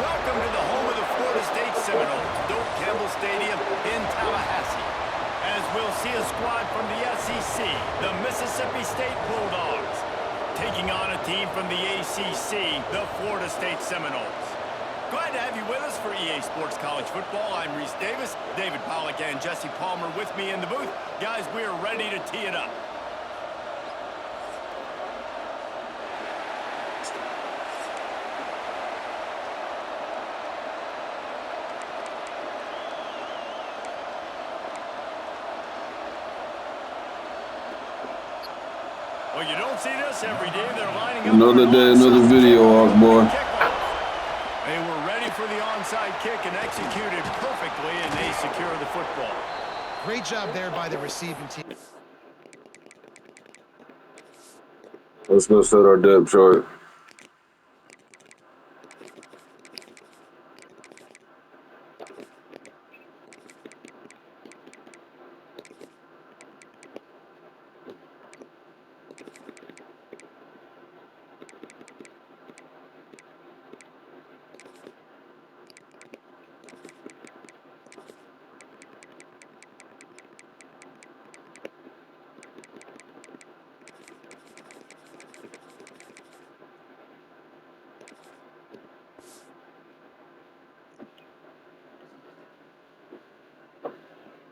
Welcome to the home of the Florida State Seminoles, Doak Campbell Stadium in Tallahassee. As we'll see a squad from the SEC, the Mississippi State Bulldogs, taking on a team from the ACC, the Florida State Seminoles. Glad to have you with us for EA Sports College Football. I'm Reese Davis, David Pollack and Jesse Palmer with me in the booth. Guys, we are ready to tee it up. Well, you don't see this every day. They're lining up. Another day, another video, boy. They were ready for the onside kick and executed perfectly, and they secure the football. Great job there by the receiving team. Let's go set our depth chart.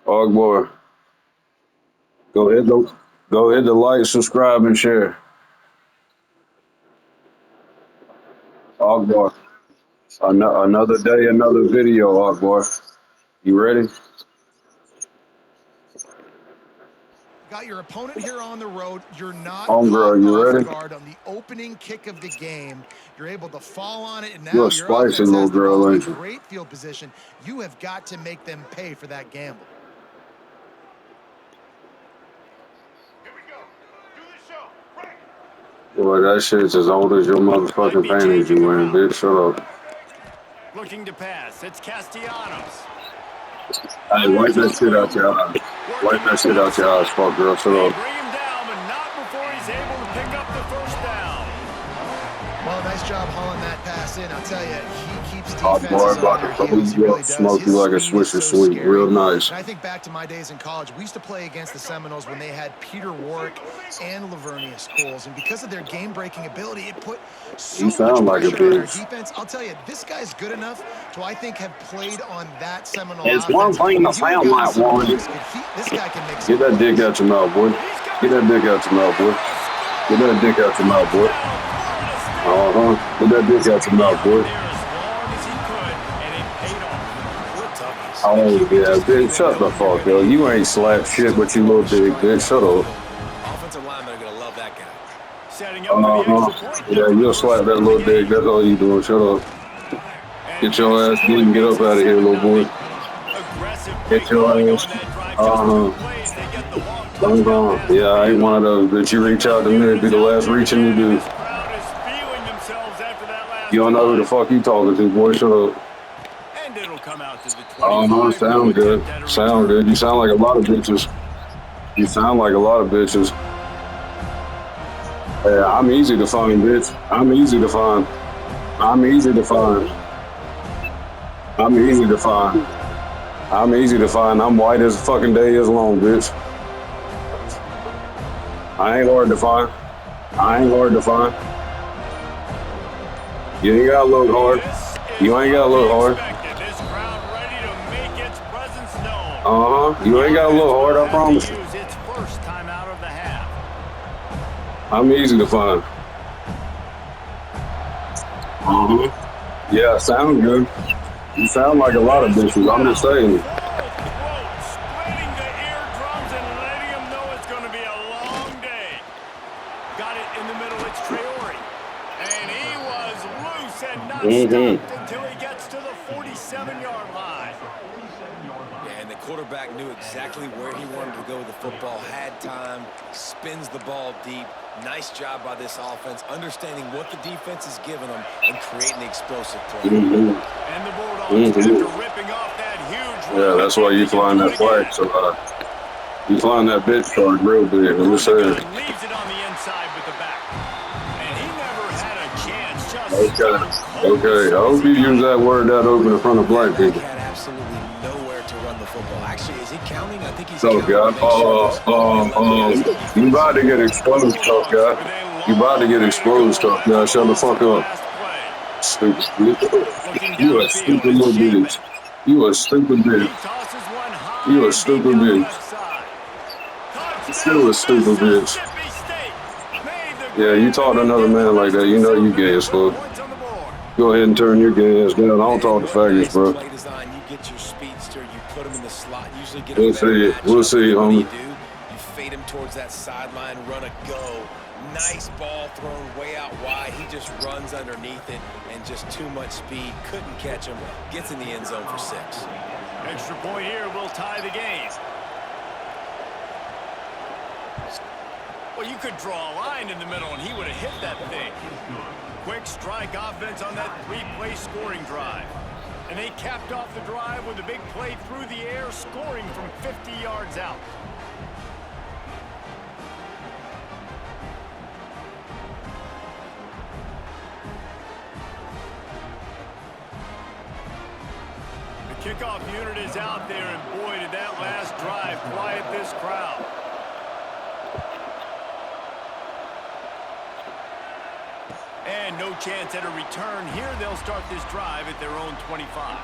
Og boy, go hit the like, subscribe, and share. Og boy, another day, another video. Og boy, you ready? Got your opponent here on the road. You're not Homegirl, you ready? guard on the opening kick of the game. You're able to fall on it, and now You're a your spicy offense little has the girl, ball in ain't you? great field position. You have got to make them pay for that gamble. Boy, that shit's as old as your motherfucking panties you wearing, bitch. Shut up. Looking to pass. It's Castellanos. Hey, wipe that shit out your eyes. Wipe that shit out your eyes, fuck girl. Shut They up. bring him down, but not before he's able to pick up the first down. Well, nice job hauling that pass in. I'll tell you, he keeps Og boy, defenses about on their to heels. He really does. smoke you His like a speed is Swisher so Sweet. scary. Real nice. And I think back to my days in college, we used to play against the Seminoles when they had Peter Warwick and Lavernius Coles. And because of their game-breaking ability, it put so You sound much like a pressure on our bitch. defense. I'll tell you, this guy's good enough to, I think, have played on that Seminole It's offense. one thing to If you have sound gotten like some one. looks, this guy can make some Get that dick plays. out your mouth, boy. Get that dick out your mouth, boy. Get that dick out your mouth, boy. Get that dick out your mouth, boy. Oh, yeah, bitch, shut the fuck up. You ain't slapped shit, but you little dick, bitch. Shut up. Offensive linemen are going to love that guy. Setting up for the extra point. Yeah, you'll slap that little dick. That's all you doing. Shut up. Get your ass beaten. Get up out of here, little boy. Get your ass. Yeah, I ain't one of those, bitch. You reach out to me, it'd be the last reaching you do. You don't know who the fuck you talking to, boy. Shut up. And it'll come out to the 25. Sound good. Sound good. You sound like a lot of bitches. You sound like a lot of bitches. Yeah, I'm easy to find, bitch. I'm easy to find. I'm easy to find. I'm easy to find. I'm easy to find. I'm white as fucking day is long, bitch. I ain't hard to find. I ain't hard to find. You ain't gotta look hard. You ain't gotta look hard. You ain't gotta look hard, I promise you. I'm easy to find. Yeah, sound good. You sound like a lot of bitches, I'm just saying. Splitting the eardrums and letting them know it's going to be a long day. Got it in the middle, it's Traore. And he was loose and not stopped until he gets to the 47-yard line. Yeah, and the quarterback knew exactly where he wanted to go with the football, had time, spins the ball deep. Nice job by this offense, understanding what the defense is giving them and creating the explosive play. And the Bulldogs, after ripping off that huge Yeah, that's why you flying that flag. So, you flying that bitch card real big. I'm just saying. Leaves it on the inside with the back. And he never had a chance, just Okay. Okay. I hope you use that word that open in front of black That people. had absolutely nowhere to run the football. Actually, is he counting? I think he's So, counting to guy. make sure there's only 11 guys on You defense. about to get exposed, tough guy. With a You about to long get way to go exposed, tough as guy. we Shut the lose fuck the up. last play. Stupid bitch. Looking You a downfield, stupid it's little Shaman. bitch. You a stupid He bitch. tosses one high You a and deep stupid down the bitch. left side. Still Touchdown, a stupid bitch. Mississippi State. Made the Yeah, you grab, and talk to they another get the man like rest that, you know themselves you and gay they as put fuck. points on the board. Go ahead and turn your gay ass down. I don't talk to What faggots, nice bro. play design. You get your speedster, you put him in the slot, usually get a We'll better see. We'll matchup. see, And what do? homie. You fade him towards that sideline, run a go. Nice ball thrown way out wide. He just runs underneath it and just too much speed. Couldn't catch him. Gets in the end zone for 6. Extra point here will tie the game. Well, you could draw a line in the middle, and he would have hit that thing. Quick strike offense on that 3-play scoring drive. And they capped off the drive with a big play through the air, scoring from 50 yards out. The kickoff unit is out there, and boy, did that last drive quiet this crowd. And no chance at a return here. They'll start this drive at their own 25.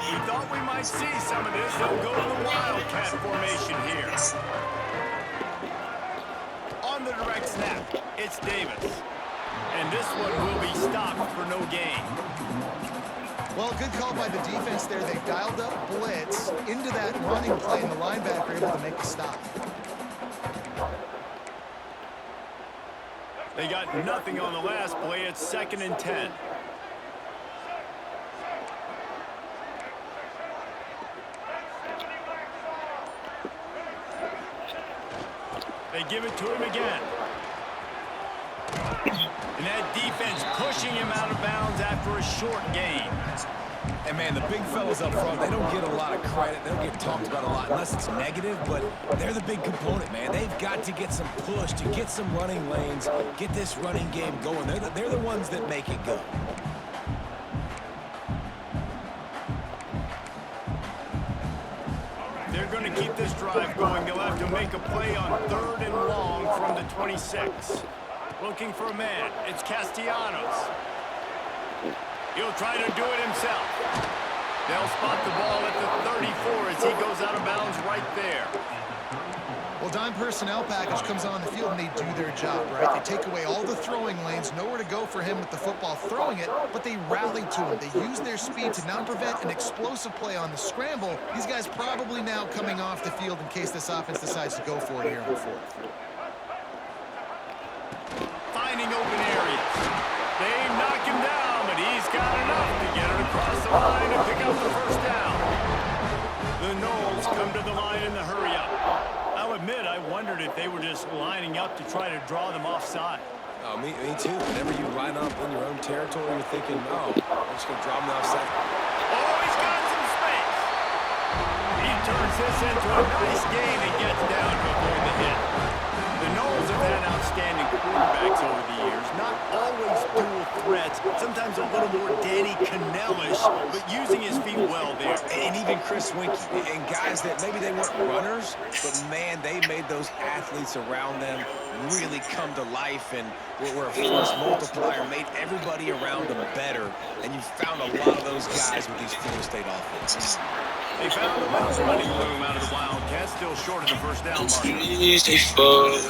We thought we might see some of this. They'll go to the Wildcat formation here. On the direct snap, it's Davis. And this one will be stopped for no gain. Well, good call by the defense there. They dialed up blitz into that running play, and the linebacker able to make the stop. They got nothing on the last play. It's 2nd and 10. They give it to him again. And that defense pushing him out of bounds after a short gain. And, man, the big fellas up front, they don't get a lot of credit. They don't get talked about a lot unless it's negative, but they're the big component, man. They've got to get some push, to get some running lanes, get this running game going. They're the ones that make it go. They're going to keep this drive going. They'll have to make a play on 3rd and long from the 26. Looking for a man. It's Castellanos. He'll try to do it himself. They'll spot the ball at the 34 as he goes out of bounds right there. Well, dime personnel package comes on the field, and they do their job, right? They take away all the throwing lanes, nowhere to go for him with the football throwing it, but they rally to him. They use their speed to not prevent an explosive play on the scramble. These guys probably now coming off the field in case this offense decides to go for it here in the 4th. Finding open areas. They knock him down, but he's got enough to get it across the line and pick up the 1st down. The Knowles come to the line in the hurry-up. I'll admit, I wondered if they were just lining up to try to draw them offside. Oh, me too. Whenever you line up in your own territory, you're thinking, oh, I'm just going to draw them offside. Oh, he's got some space. He turns this into a nice gain and gets down to avoid the hit. The Knowles have had outstanding quarterbacks over the years. Not always dual threats. Sometimes a little more Danny Cannell-ish, but using his feet well there. And even Chris Winkie, and guys that maybe they weren't runners, but man, they made those athletes around them really come to life, and were a force multiplier, made everybody around them better. And you found a lot of those guys with these Florida State offenses. They found a little running room out of the Wildcats, still short of the 1st down mark.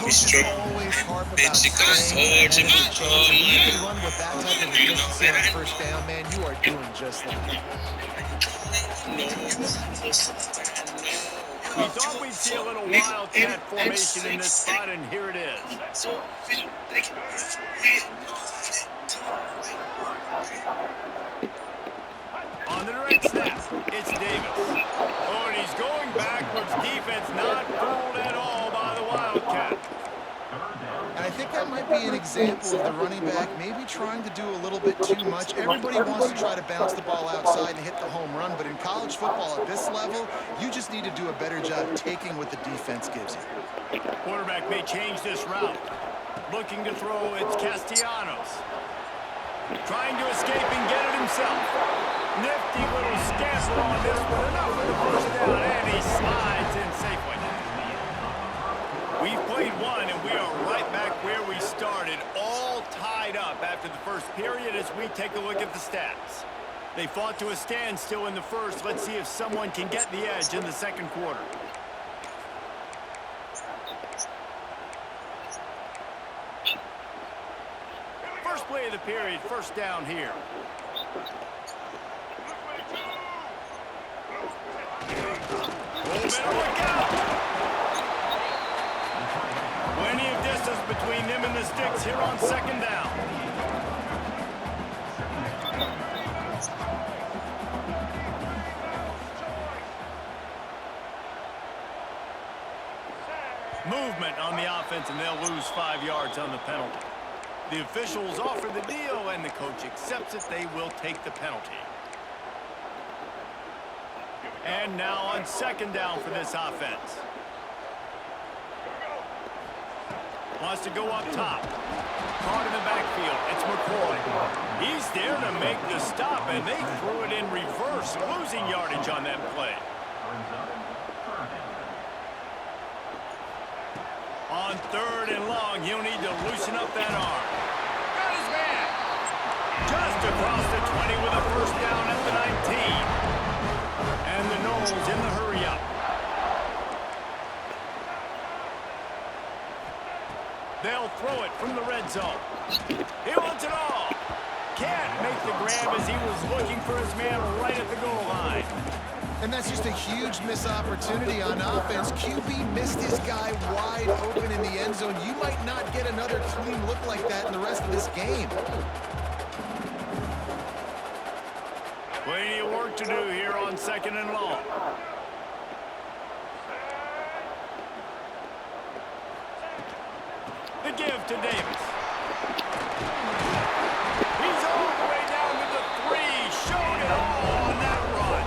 Coaches always harp about staying ahead of the chains, and when you can run with that type of efficiency on 1st down, man, you are doing just that. We thought we'd see a little Wildcat formation in this spot, and here it is. On the direct snap, it's Davis. Oh, and he's going backwards. Defense not fooled at all by the Wildcat. And I think that might be an example of the running back maybe trying to do a little bit too much. Everybody wants to try to bounce the ball outside and hit the home run, but in college football at this level, you just need to do a better job taking what the defense gives you. Quarterback may change this route. Looking to throw, it's Castellanos. Trying to escape and get it himself. Nifty little scamper on this one. Enough for the first down, and he slides in safely. We've played one, and we are right back where we started, all tied up after the first period as we take a look at the stats. They fought to a standstill in the first. Let's see if someone can get the edge in the second quarter. First play of the period, first down here. Look out! Plenty of distance between them and the sticks here on second down. Movement on the offense, and they'll lose 5 yards on the penalty. The officials offer the deal, and the coach accepts it. They will take the penalty. And now on second down for this offense. Wants to go up top. Caught in the backfield. It's McCoy. He's there to make the stop, and they threw it in reverse, losing yardage on that play. On third and long, he'll need to loosen up that arm. Got his man. Just across the 20 with a first down at the 19. And the Knowles in the hurry-up. They'll throw it from the red zone. He wants it all. Can't make the grab as he was looking for his man right at the goal line. And that's just a huge missed opportunity on offense. QB missed his guy wide open in the end zone. You might not get another clean look like that in the rest of this game. Plenty of work to do here on second and long. The give to Davis. He's all the way down to the 3. Showed it all on that run.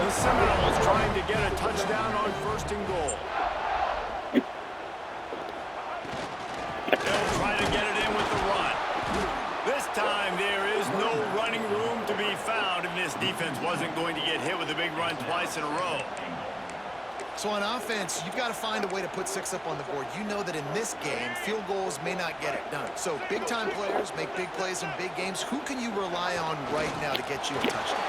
The Seminoles trying to get a touchdown on first and goal. They'll try to get it in with the run. This time there is no running room to be found, and this defense wasn't going to get hit with a big run twice in a row. So on offense, you've got to find a way to put 6 up on the board. You know that in this game, field goals may not get it done. So big-time players make big plays in big games. Who can you rely on right now to get you a touchdown?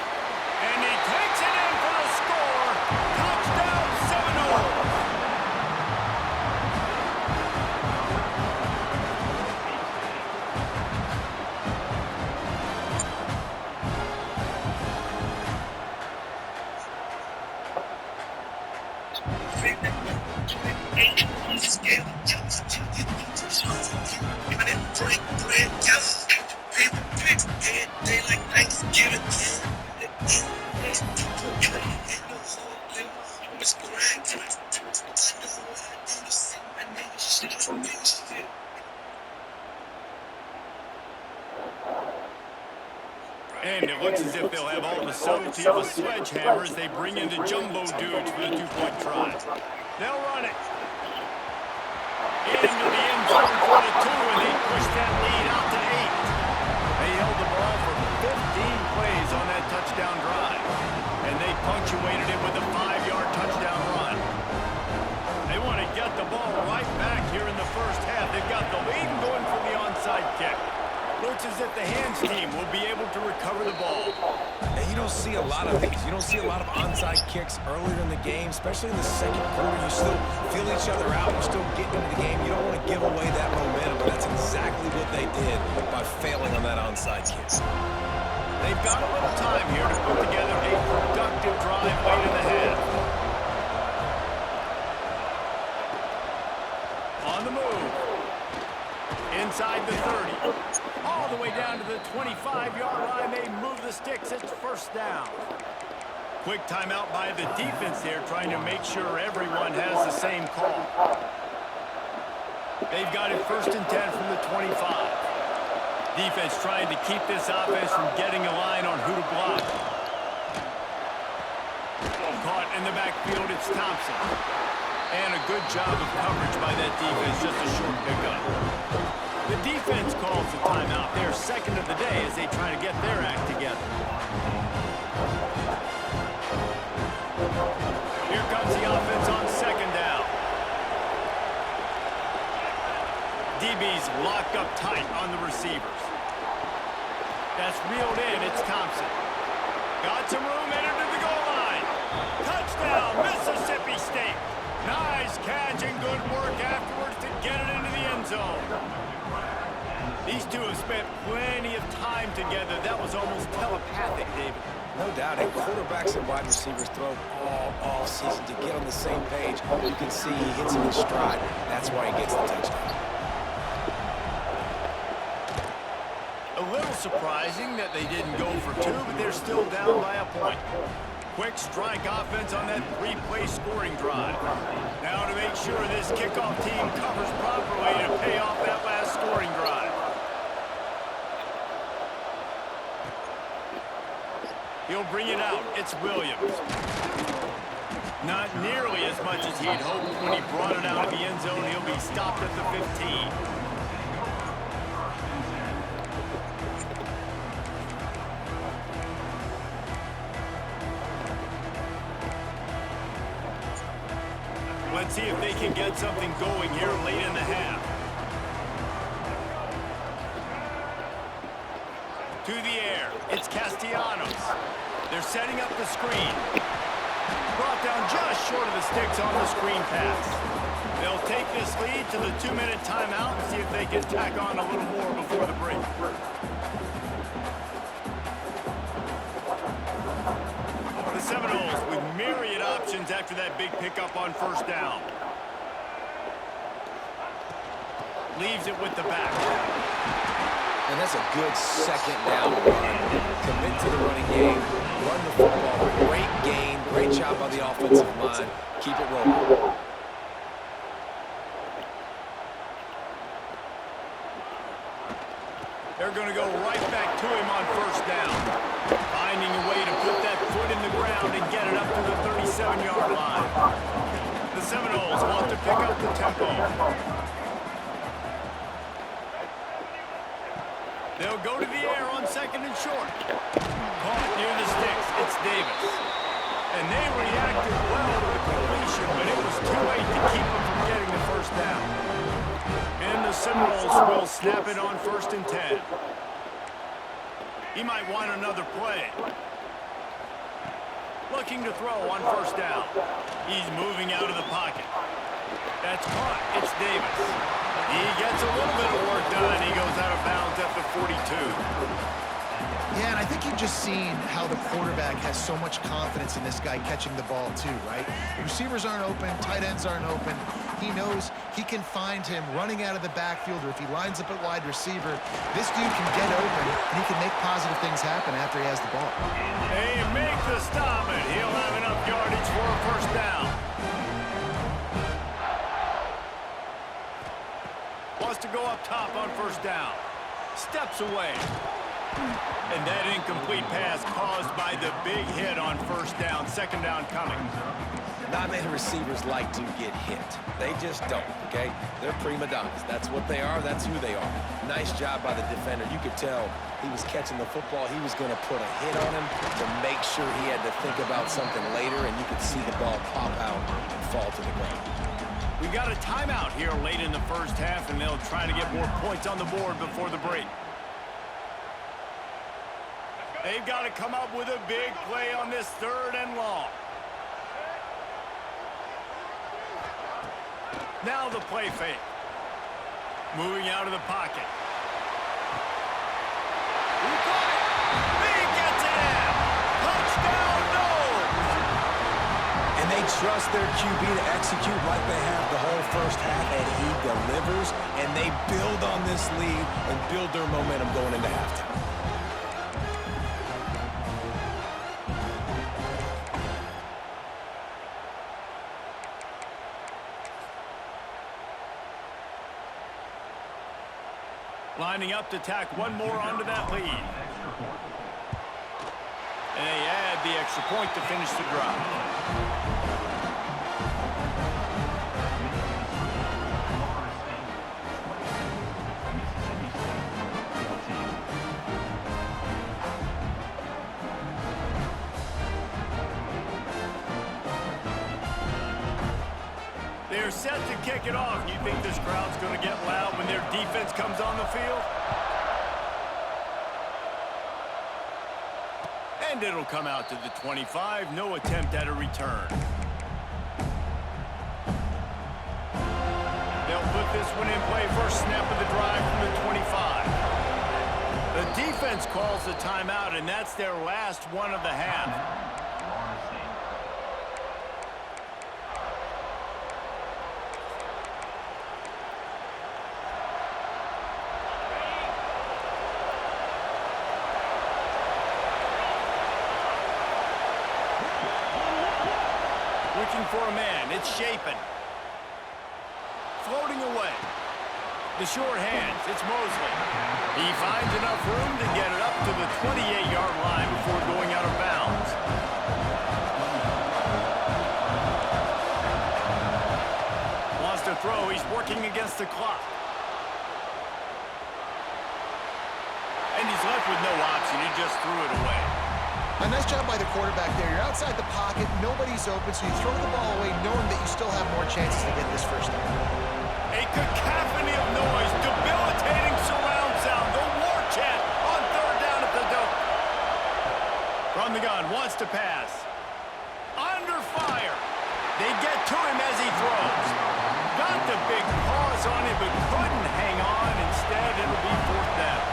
And he takes it in for the score. Touchdown, Seminoles. And it looks as if they'll have all the subtlety of a sledgehammer as they bring in the jumbo dudes for the 2-point try. They'll run it. Into the end zone for the 2, and they push that lead out to 8. They held the ball for 15 plays on that touchdown drive, and they punctuated it with a 5-yard touchdown run. They want to get the ball right back here in the first half. They've got the lead and going for the onside kick. Looks as if the hands team will be able to recover the ball. And you don't see a lot of these. You don't see a lot of onside kicks earlier in the game, especially in the second quarter. You still feel each other out. You're still getting into the game. You don't want to give away that momentum, but that's exactly what they did by failing on that onside kick. They've got a little time here to put together a productive drive late in the half. On the move. Inside the 30. All the way down to the 25-yard line. They move the sticks. It's first down. Quick timeout by the defense there, trying to make sure everyone has the same call. They've got it 1st and 10 from the 25. Defense trying to keep this offense from getting a line on who to block. Caught in the backfield, it's Thompson. And a good job of coverage by that defense, just a short pickup. The defense calls the timeout. They're second of the day as they try to get their act together. Here comes the offense on 2nd down. DB's locked up tight on the receivers. That's reeled in. It's Thompson. Got some room, entered to the goal line. Touchdown, Mississippi State. Nice catch and good work afterwards to get it into the end zone. These two have spent plenty of time together. That was almost telepathic, David. No doubt, and quarterbacks and wide receivers throw all season to get on the same page. You can see he hits him in stride. That's why he gets the touchdown. A little surprising that they didn't go for 2, but they're still down by a point. Quick strike offense on that 3-play scoring drive. Now to make sure this kickoff team covers properly to pay off that last scoring drive. He'll bring it out. It's Williams. Not nearly as much as he'd hoped when he brought it out of the end zone. He'll be stopped at the 15. Let's see if they can get something going here late in the half. To the air, it's Castellanos. They're setting up the screen. Brought down just short of the sticks on the screen pass. They'll take this lead to the 2-minute timeout and see if they can tack on a little more before the break. The Seminoles with myriad options after that big pickup on 1st down. Leaves it with the back. And that's a good 2nd down run. Commit to the running game. Run the football. Great gain. Great job by the offensive line. Keep it rolling. They're going to go right back to him on 1st down. Finding a way to put that foot in the ground and get it up to the 37-yard line. The Seminoles want to pick up the tempo. They'll go to the air on 2nd and short. Caught near the sticks. It's Davis. And they reacted well to the completion, but it was too late to keep them from getting the 1st down. And the Seminoles will snap it on 1st and 10. He might want another play. Looking to throw on 1st down. He's moving out of the pocket. That's caught. It's Davis. He gets a little bit of work done. He goes out of bounds at the 42. Yeah, and I think you've just seen how the quarterback has so much confidence in this guy catching the ball too, right? Receivers aren't open, tight ends aren't open. He knows he can find him running out of the backfield, or if he lines up at wide receiver, this dude can get open and he can make positive things happen after he has the ball. They make the stop, and he'll have enough yardage for a 1st down. Wants to go up top on 1st down. Steps away. And that incomplete pass caused by the big hit on 1st down. 2nd down coming. Not many receivers like to get hit. They just don't, okay? They're prima donnas. That's what they are. That's who they are. Nice job by the defender. You could tell he was catching the football. He was going to put a hit on him to make sure he had to think about something later, and you could see the ball pop out and fall to the ground. We've got a timeout here late in the 1st half, and they'll try to get more points on the board before the break. They've got to come up with a big play on this 3rd and long. Now the play fake. Moving out of the pocket. He got it. He gets it in. Touchdown, Noles. And they trust their QB to execute like they have the whole 1st half, and he delivers, and they build on this lead and build their momentum going into halftime. Lining up to tack one more onto that lead. And they add the extra point to finish the drive. They're set to kick it off. You think this crowd's going to get loud when their defense comes on the field? And it'll come out to the 25. No attempt at a return. They'll put this one in play. First snap of the drive from the 25. The defense calls a timeout, and that's their last one of the half. Looking for a man. It's Shapen. Floating away. The short hands. It's Mosley. He finds enough room to get it up to the 28-yard line before going out of bounds. Wants to throw. He's working against the clock. And he's left with no option. He just threw it away. A nice job by the quarterback there. You're outside the pocket, nobody's open, so you throw the ball away knowing that you still have more chances to get this first down. A cacophony of noise, debilitating surround sound, the war chant on third down at the dope. From the gun, wants to pass. Under fire. They get to him as he throws. Got the big paws on him, but couldn't hang on. Instead, it'll be fourth down.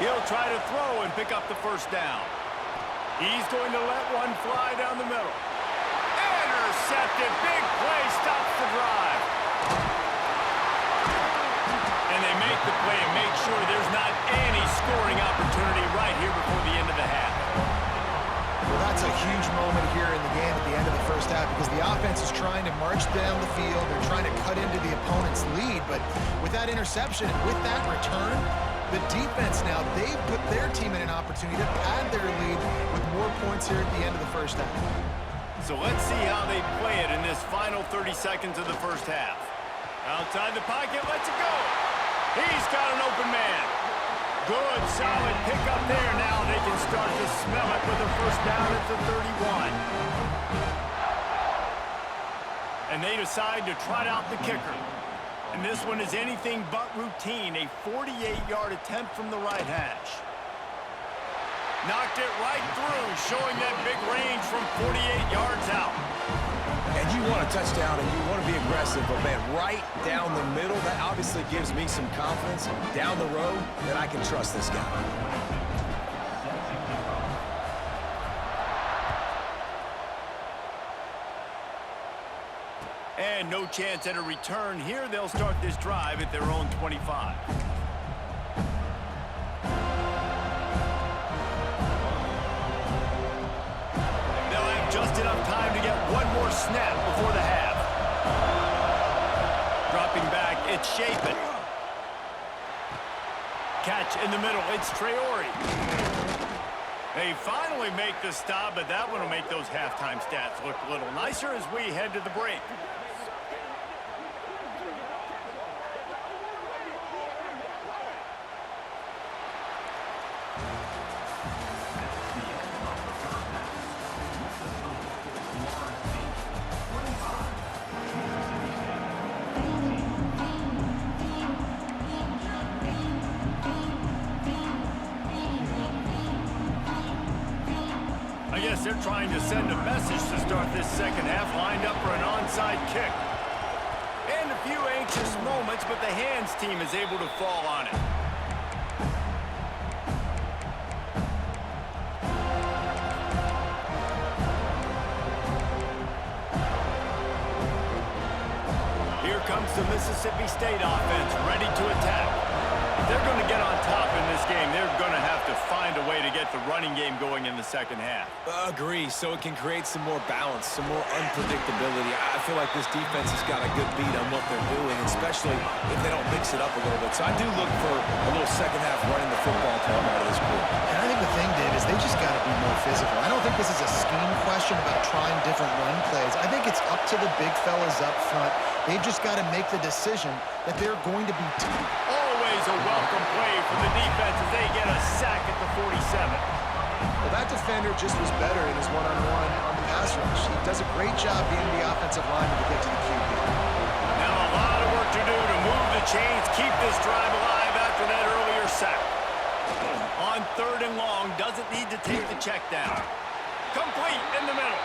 He'll try to throw and pick up the first down. He's going to let one fly down the middle. Intercepted. Big play. Stops the drive. And they make the play and make sure there's not any scoring opportunity right here before the end of the half. Well, that's a huge moment here in the game at the end of the first half because the offense is trying to march down the field. They're trying to cut into the opponent's lead. But with that interception and with that return, the defense now, they've put their team in an opportunity to pad their lead with more points here at the end of the first half. So let's see how they play it in this final 30 seconds of the first half. Outside the pocket, lets it go. He's got an open man. Good, solid pickup there. Now they can start to smell it with a first down at the 31. And they decide to trot out the kicker. And this one is anything but routine, a 48-yard attempt from the right hash. Knocked it right through, showing that big range from 48 yards out. And you want a touchdown and you want to be aggressive, but man, right down the middle, that obviously gives me some confidence down the road that I can trust this guy. And no chance at a return here. They'll start this drive at their own 25. They'll have just enough time to get one more snap before the half. Dropping back, it's Shapen. Catch in the middle, it's Traore. They finally make the stop, but that one will make those halftime stats look a little nicer as we head to the break. I guess they're trying to send a message to start this second half, lined up for an onside kick. And a few anxious moments, but the hands team is able to fall on it. Here comes the Mississippi State offense, ready to attack. If they're going to get on top in this game, they're going to have to find a way to get the running game going in the second half. Agree, so it can create some more balance, some more unpredictability. I feel like this defense has got a good beat on what they're doing, especially if they don't mix it up a little bit. So I do look for a little second half running the football come out of this group. And I think the thing, Dave, is they just got to be more physical. I don't think this is a scheme question about trying different run plays. I think it's up to the big fellas up front. They've just got to make the decision that they're going to be always a welcome play from the defense as they get a sack at the 47. Well, that defender just was better in his one-on-one on the pass rush. He does a great job being the offensive lineman to get to the QB. Now a lot of work to do to move the chains, keep this drive alive after that earlier sack. On 3rd and long, doesn't need to take the check down. Complete in the middle.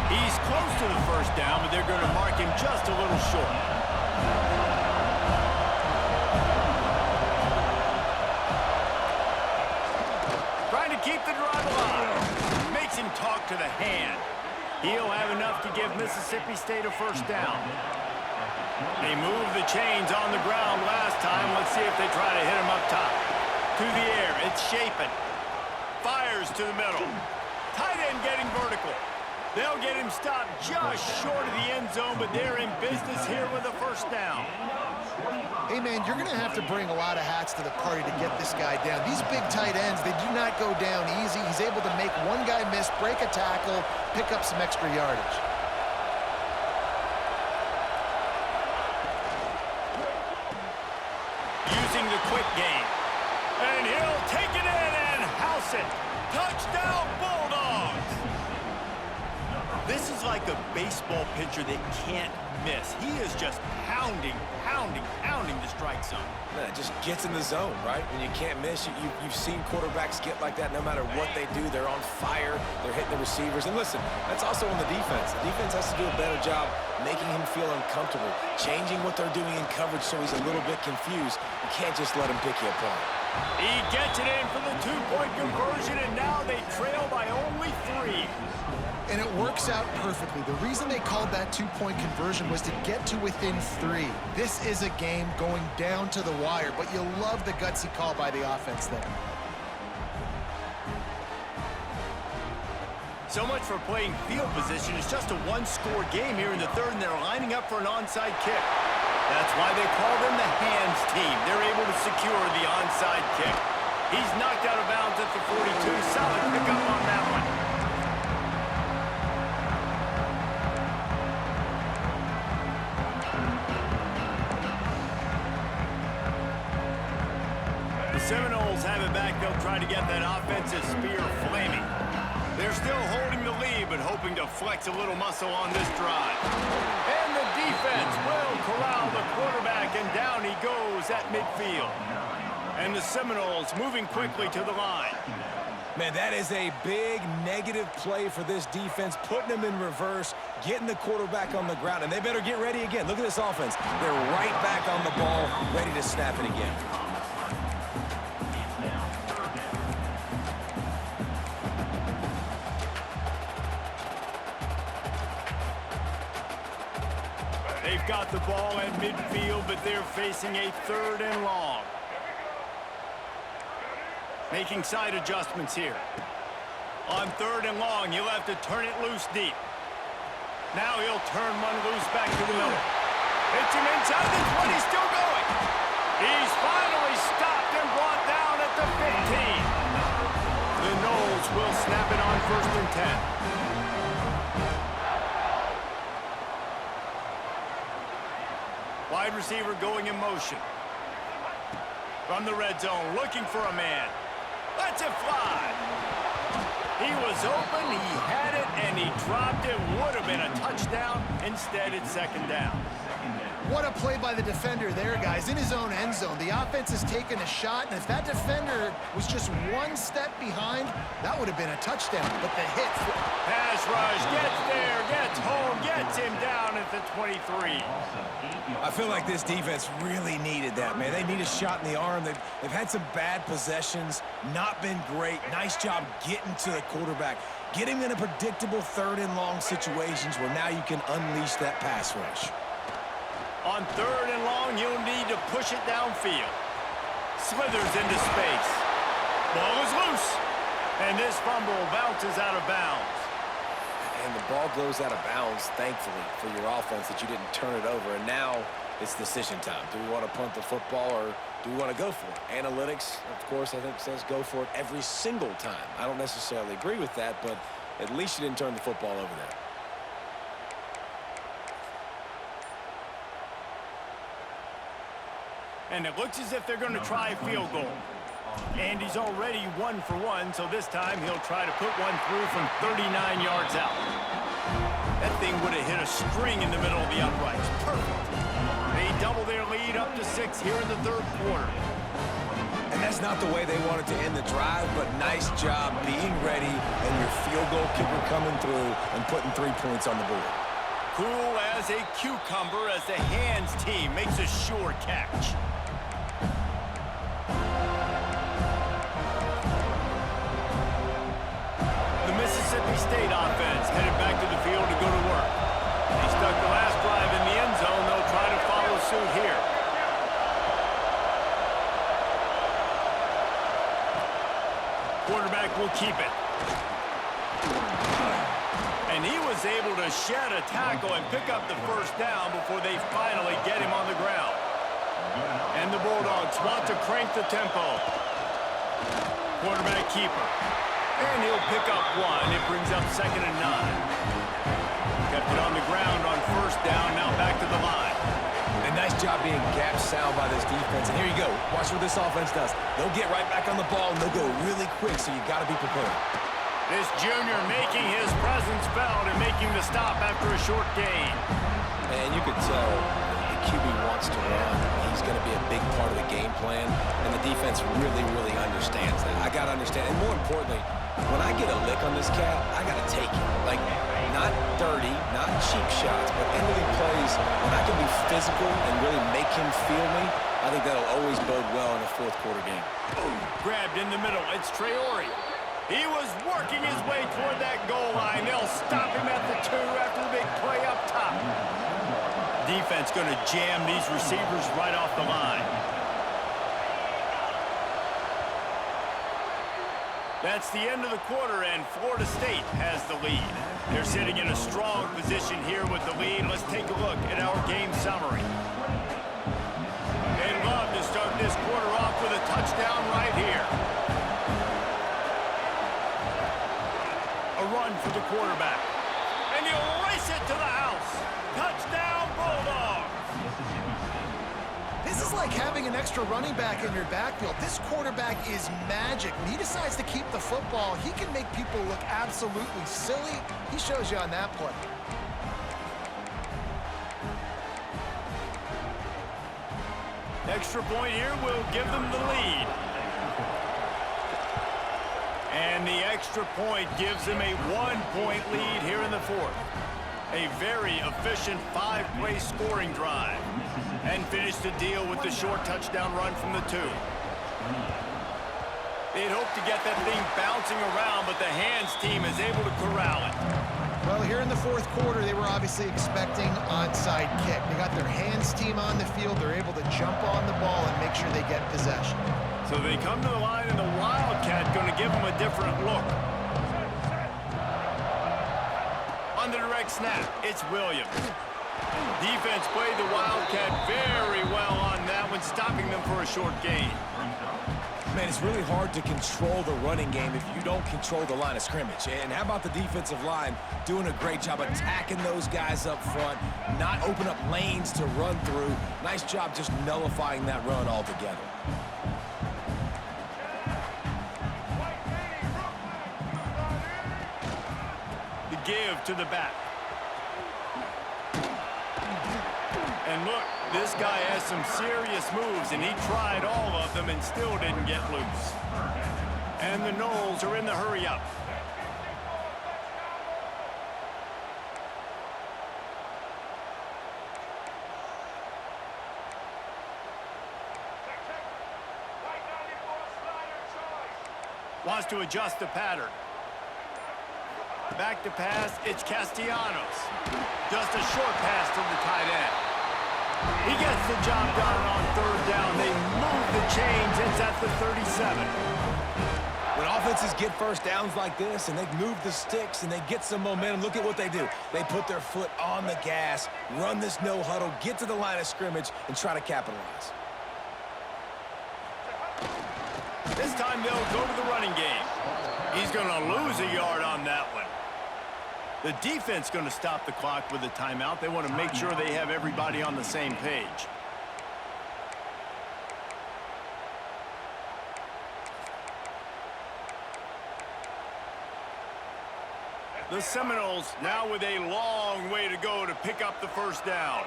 He's close to the first down, but they're going to mark him just a little short. Trying to keep the drive alive. Makes him talk to the hand. He'll have enough to give Mississippi State a first down. They moved the chains on the ground last time. Let's see if they try to hit him up top. To the air, it's Shapen. Fires to the middle. Tight end getting vertical. They'll get him stopped just short of the end zone, but they're in business here with a first down. Hey, man, you're going to have to bring a lot of hats to the party to get this guy down. These big tight ends, they do not go down easy. He's able to make one guy miss, break a tackle, pick up some extra yardage. Using the quick game. And he'll take it in and house it. Touchdown, Bulldogs! This is like a baseball pitcher that can't miss. He is just pounding the strike zone. Man, it just gets in the zone, right? When you can't miss, you've seen quarterbacks get like that no matter what they do. They're on fire. They're hitting the receivers. And listen, that's also on the defense. The defense has to do a better job making him feel uncomfortable, changing what they're doing in coverage so he's a little bit confused. You can't just let him pick you apart. He gets it in for the 2-point conversion, and now they trail by only 3. And it works out perfectly. The reason they called that 2-point conversion was to get to within 3. This is a game going down to the wire, but you love the gutsy call by the offense there. So much for playing field position. It's just a one-score game here in the 3rd, and they're lining up for an onside kick. That's why they call them the hands team. They're able to secure the onside kick. He's knocked out of bounds at the 42. Solid pickup on that one. The Seminoles have it back. They'll try to get that offensive spear flaming. They're still holding the lead, but hoping to flex a little muscle on this drive. And the defense will corral the quarterback, and down he goes at midfield. And the Seminoles moving quickly to the line. Man, that is a big negative play for this defense, putting them in reverse, getting the quarterback on the ground, and they better get ready again. Look at this offense. They're right back on the ball, ready to snap it again. They've got the ball at midfield, but they're facing a 3rd and long. Making side adjustments here. On 3rd and long, he'll have to turn it loose deep. Now he'll turn one loose back to the middle. Hits him inside the 20, still going. He's finally stopped and brought down at the 15. The Noles will snap it on 1st and 10. Wide receiver going in motion. From the red zone, looking for a man. Lets it fly. He was open, he had it, and he dropped it. Would have been a touchdown. Instead, it's 2nd down. What a play by the defender there, guys. In his own end zone, the offense has taken a shot, and if that defender was just one step behind, that would have been a touchdown. But the hit... Pass rush, gets there, gets home, gets him down at the 23. I feel like this defense really needed that, man. They need a shot in the arm. They've had some bad possessions, not been great. Nice job getting to the quarterback, getting in a predictable 3rd and long situations where now you can unleash that pass rush. On 3rd and long, you'll need to push it downfield. Slithers into space. Ball is loose. And this fumble bounces out of bounds. And the ball goes out of bounds, thankfully, for your offense that you didn't turn it over. And now it's decision time. Do we want to punt the football or do we want to go for it? Analytics, of course, I think says go for it every single time. I don't necessarily agree with that, but at least you didn't turn the football over there. And it looks as if they're going to try a field goal. And he's already 1 for 1, so this time he'll try to put one through from 39 yards out. That thing would have hit a string in the middle of the uprights. Perfect. They double their lead up to 6 here in the third quarter. And that's not the way they wanted to end the drive, but nice job being ready and your field goal kicker coming through and putting 3 points on the board. Cool as a cucumber as the hands team makes a sure catch. The Mississippi State offense headed back to the field to go to work. They stuck the last drive in the end zone. They'll try to follow suit here. Quarterback will keep it. And he was able to shed a tackle and pick up the first down before they finally get him on the ground. And the Bulldogs want to crank the tempo. Quarterback keeper. And he'll pick up 1. It brings up 2nd and 9. Kept it on the ground on first down. Now back to the line. And nice job being gap sound by this defense. And here you go. Watch what this offense does. They'll get right back on the ball, and they'll go really quick, so you got to be prepared. This junior making his presence felt and making the stop after a short gain. And you could tell the QB wants to run. He's going to be a big part of the game plan, and the defense really, really understands that. I got to understand, and more importantly, when I get a lick on this cat, I got to take it. Like, not dirty, not cheap shots, but end-of-league plays, when I can be physical and really make him feel me, I think that'll always bode well in a fourth quarter game. Grabbed in the middle. It's Traore. He was working his way toward that goal line. They'll stop him at the 2 after the big play up top. Defense going to jam these receivers right off the line. That's the end of the quarter, and Florida State has the lead. They're sitting in a strong position here with the lead. Let's take a look at our game summary. They'd love to start this quarter off with a touchdown right here. A run for the quarterback. And he'll race it to the house. Touchdown, Bulldogs. This is like having an extra running back in your backfield. This quarterback is magic. When he decides to keep the football, he can make people look absolutely silly. He shows you on that play. Extra point here will give them the lead. And the extra point gives them a 1-point lead here in the fourth. A very efficient 5-play scoring drive. And finish the deal with the short touchdown run from the 2. They'd hoped to get that thing bouncing around, but the hands team is able to corral it. Well, here in the fourth quarter, they were obviously expecting onside kick. They got their hands team on the field. They're able to jump on the ball and make sure they get possession. So they come to the line, and the Wildcat going to give them a different look. On the direct snap, it's Williams. Defense played the Wildcat very well on that one, stopping them for a short gain. Man, it's really hard to control the running game if you don't control the line of scrimmage. And how about the defensive line doing a great job attacking those guys up front, not open up lanes to run through. Nice job just nullifying that run altogether. The give to the back. And look, this guy has some serious moves, and he tried all of them and still didn't get loose. And the Noles are in the hurry-up. Wants to adjust the pattern. Back to pass, it's Castellanos. Just a short pass to the tight end. He gets the job done on third down. They move the change. It's at the 37. When offenses get first downs like this and they move the sticks and they get some momentum, look at what they do. They put their foot on the gas, run this no huddle, get to the line of scrimmage, and try to capitalize. This time they'll go to the running game. He's going to lose a yard on that one. The defense going to stop the clock with a timeout. They want to make sure they have everybody on the same page. The Seminoles now with a long way to go to pick up the first down.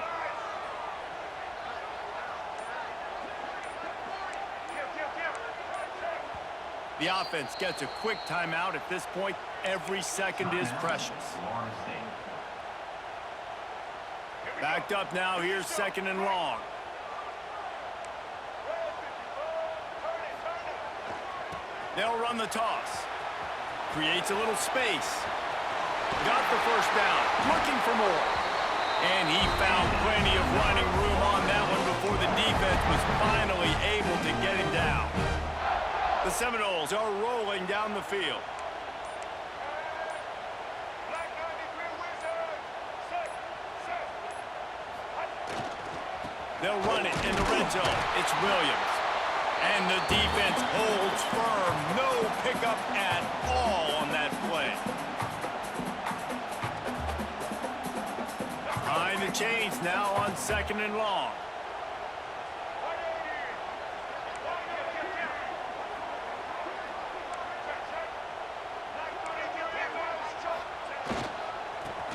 The offense gets a quick timeout. At this point, every second is precious. Backed up now. Here's 2nd and long. They'll run the toss. Creates a little space. Got the first down. Looking for more. And he found plenty of running room on that one before the defense was finally able to get him down. The Seminoles are rolling down the field. They'll run it in the red zone. It's Williams. And the defense holds firm. No pickup at all on that play. Time to change now on 2nd and long.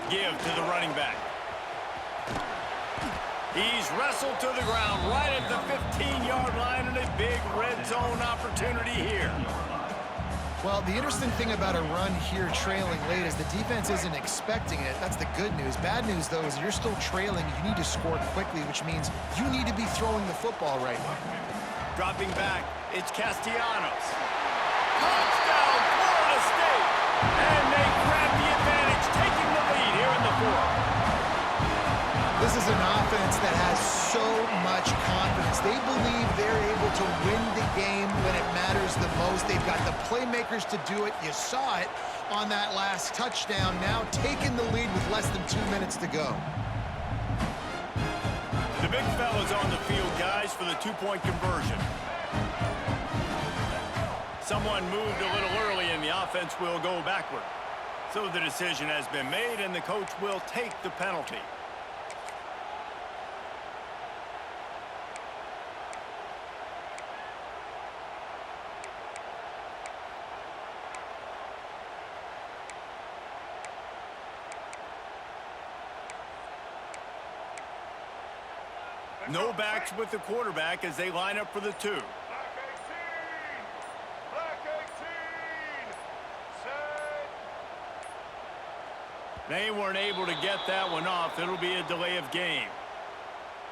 Give to the running back. He's wrestled to the ground right at the 15-yard line, and a big red zone opportunity here. Well, the interesting thing about a run here trailing late is the defense isn't expecting it. That's the good news. Bad news, though, is you're still trailing. You need to score quickly, which means you need to be throwing the football right now. Dropping back, it's Castellanos. Touchdown, Florida State! And they grab the advantage, taking the lead here in the 4th. This is an offense that has so much confidence. They believe they're able to win the game when it matters the most. They've got the playmakers to do it. You saw it on that last touchdown. Now taking the lead with less than 2 minutes to go. The big fella's on the field, guys, for the two-point conversion. Someone moved a little early, and the offense will go backward. So the decision has been made, and the coach will take the penalty. No backs with the quarterback as they line up for the 2. They weren't able to get that one off. It'll be a delay of game.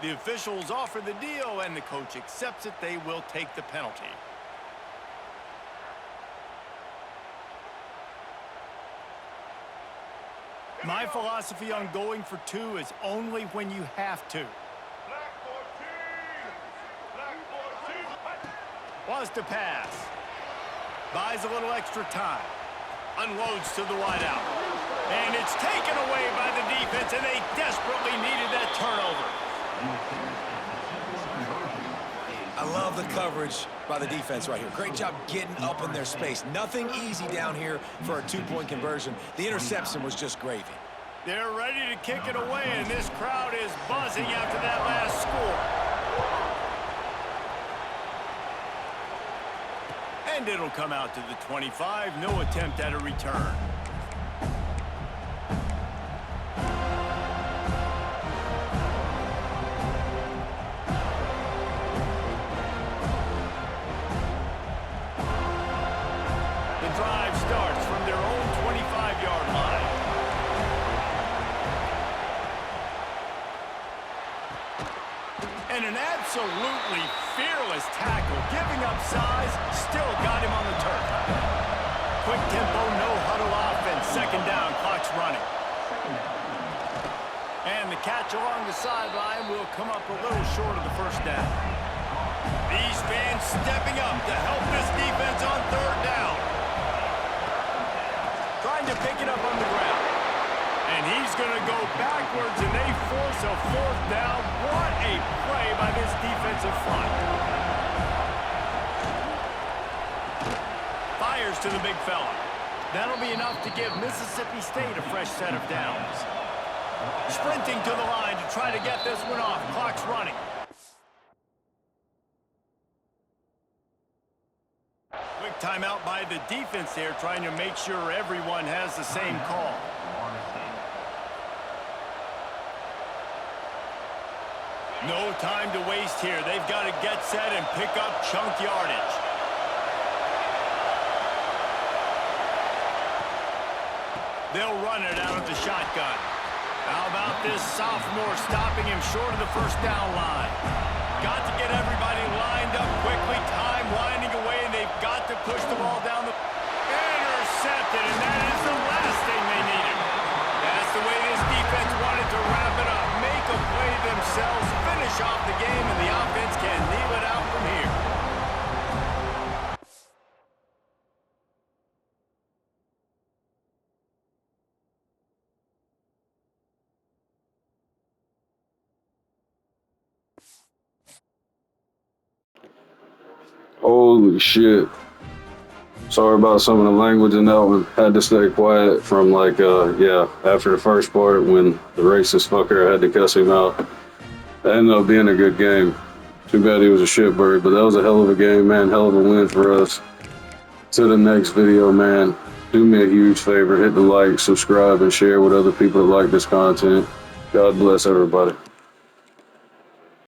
The officials offer the deal, and the coach accepts it. They will take the penalty. My philosophy on going for 2 is only when you have to. Wants to pass. Buys a little extra time. Unloads to the wideout. And it's taken away by the defense, and they desperately needed that turnover. I love the coverage by the defense right here. Great job getting up in their space. Nothing easy down here for a 2-point conversion. The interception was just gravy. They're ready to kick it away, and this crowd is buzzing after that last score. And it'll come out to the 25. No attempt at a return. The drive starts from their own 25-yard line. And an absolutely fearless tackle, giving up size, still got him on the turf. Quick tempo, no huddle offense, 2nd down, clock's running. And the catch along the sideline will come up a little short of the first down. These fans stepping up to help this defense on third down. Trying to pick it up on the ground. And he's going to go backwards, and they force a fourth down. What a play by this defensive front. Fires to the big fella. That'll be enough to give Mississippi State a fresh set of downs. Sprinting to the line to try to get this one off. Clock's running. Quick timeout by the defense there, trying to make sure everyone has the same call. No time to waste here. They've got to get set and pick up chunk yardage. They'll run it out of the shotgun. How about this sophomore stopping him short of the first down line? Got to get everybody lined up quickly. Time winding away, and they've got to push the ball down the... Intercepted, and that is the last thing they needed. That's the way this defense wanted to wrap it up. Make a play themselves, finish off the game, and the offense can kneel it out from here. Holy shit. Sorry about some of the language in that one. Had to stay quiet from after the first part when the racist fucker had to cuss him out. That ended up being a good game. Too bad he was a shitbird, but that was a hell of a game, man. Hell of a win for us. To the next video, man. Do me a huge favor. Hit the like, subscribe, and share with other people that like this content. God bless everybody.